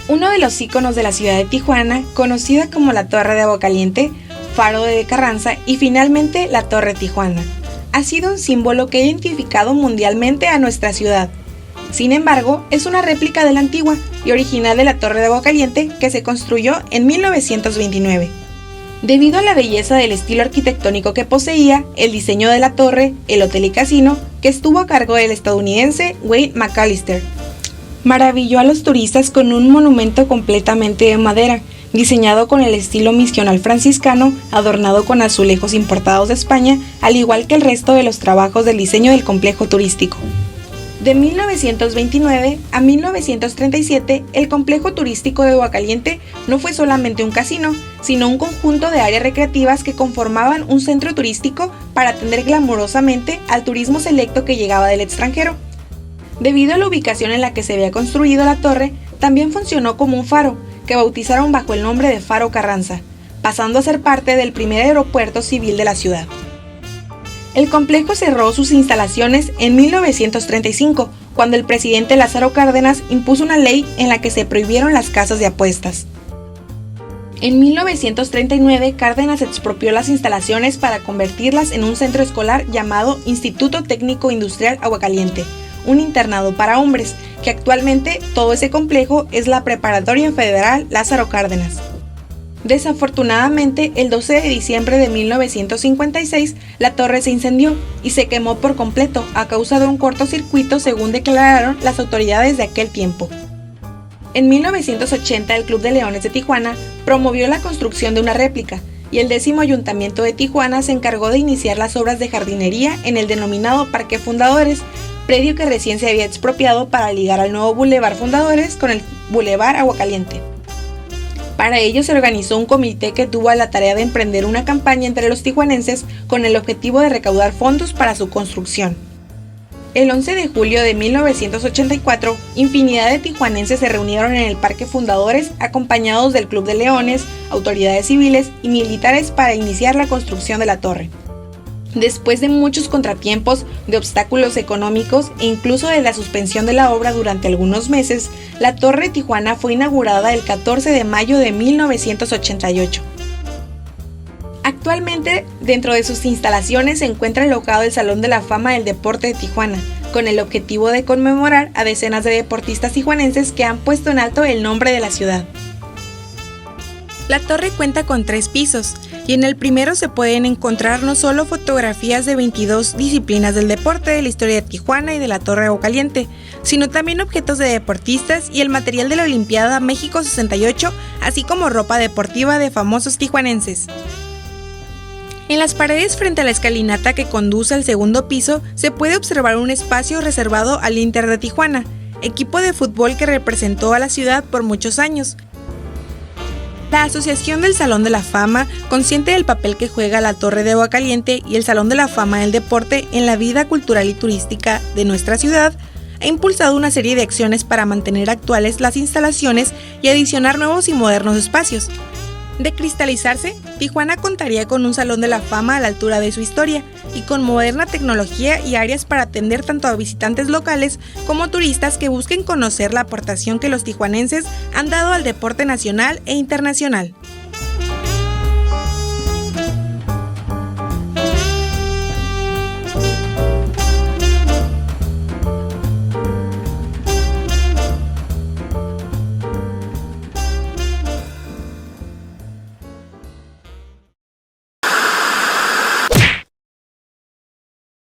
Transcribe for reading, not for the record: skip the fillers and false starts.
Uno de los íconos de la ciudad de Tijuana, conocida como la Torre de Agua Caliente, Faro de Carranza y finalmente la Torre Tijuana, ha sido un símbolo que ha identificado mundialmente a nuestra ciudad. Sin embargo, es una réplica de la antigua y original de la Torre de Agua Caliente que se construyó en 1929. Debido a la belleza del estilo arquitectónico que poseía, el diseño de la torre, el hotel y casino, que estuvo a cargo del estadounidense Wayne McAllister, maravilló a los turistas con un monumento completamente de madera, diseñado con el estilo misional franciscano, adornado con azulejos importados de España, al igual que el resto de los trabajos del diseño del complejo turístico. De 1929 a 1937, el complejo turístico de Agua Caliente no fue solamente un casino, sino un conjunto de áreas recreativas que conformaban un centro turístico para atender glamurosamente al turismo selecto que llegaba del extranjero. Debido a la ubicación en la que se había construido la torre, también funcionó como un faro, que bautizaron bajo el nombre de Faro Carranza, pasando a ser parte del primer aeropuerto civil de la ciudad. El complejo cerró sus instalaciones en 1935, cuando el presidente Lázaro Cárdenas impuso una ley en la que se prohibieron las casas de apuestas. En 1939, Cárdenas expropió las instalaciones para convertirlas en un centro escolar llamado Instituto Técnico Industrial Agua Caliente, un internado para hombres, que actualmente todo ese complejo es la Preparatoria Federal Lázaro Cárdenas. Desafortunadamente, el 12 de diciembre de 1956, la torre se incendió y se quemó por completo a causa de un cortocircuito, según declararon las autoridades de aquel tiempo. En 1980, el Club de Leones de Tijuana promovió la construcción de una réplica y el 10º Ayuntamiento de Tijuana se encargó de iniciar las obras de jardinería en el denominado Parque Fundadores, predio que recién se había expropiado para ligar al nuevo Boulevard Fundadores con el Boulevard Agua Caliente. Para ello se organizó un comité que tuvo la tarea de emprender una campaña entre los tijuanenses con el objetivo de recaudar fondos para su construcción. El 11 de julio de 1984, infinidad de tijuanenses se reunieron en el Parque Fundadores acompañados del Club de Leones, autoridades civiles y militares para iniciar la construcción de la torre. Después de muchos contratiempos, de obstáculos económicos e incluso de la suspensión de la obra durante algunos meses, la Torre Tijuana fue inaugurada el 14 de mayo de 1988. Actualmente, dentro de sus instalaciones se encuentra alojado el Salón de la Fama del Deporte de Tijuana, con el objetivo de conmemorar a decenas de deportistas tijuanenses que han puesto en alto el nombre de la ciudad. La torre cuenta con 3 pisos, y en el primero se pueden encontrar no solo fotografías de 22 disciplinas del deporte de la historia de Tijuana y de la Torre de Agua Caliente, sino también objetos de deportistas y el material de la Olimpiada México 68, así como ropa deportiva de famosos tijuanenses. En las paredes frente a la escalinata que conduce al segundo piso se puede observar un espacio reservado al Inter de Tijuana, equipo de fútbol que representó a la ciudad por muchos años. La Asociación del Salón de la Fama, consciente del papel que juega la Torre de Agua Caliente y el Salón de la Fama del Deporte en la vida cultural y turística de nuestra ciudad, ha impulsado una serie de acciones para mantener actuales las instalaciones y adicionar nuevos y modernos espacios. De cristalizarse, Tijuana contaría con un Salón de la Fama a la altura de su historia y con moderna tecnología y áreas para atender tanto a visitantes locales como turistas que busquen conocer la aportación que los tijuanenses han dado al deporte nacional e internacional.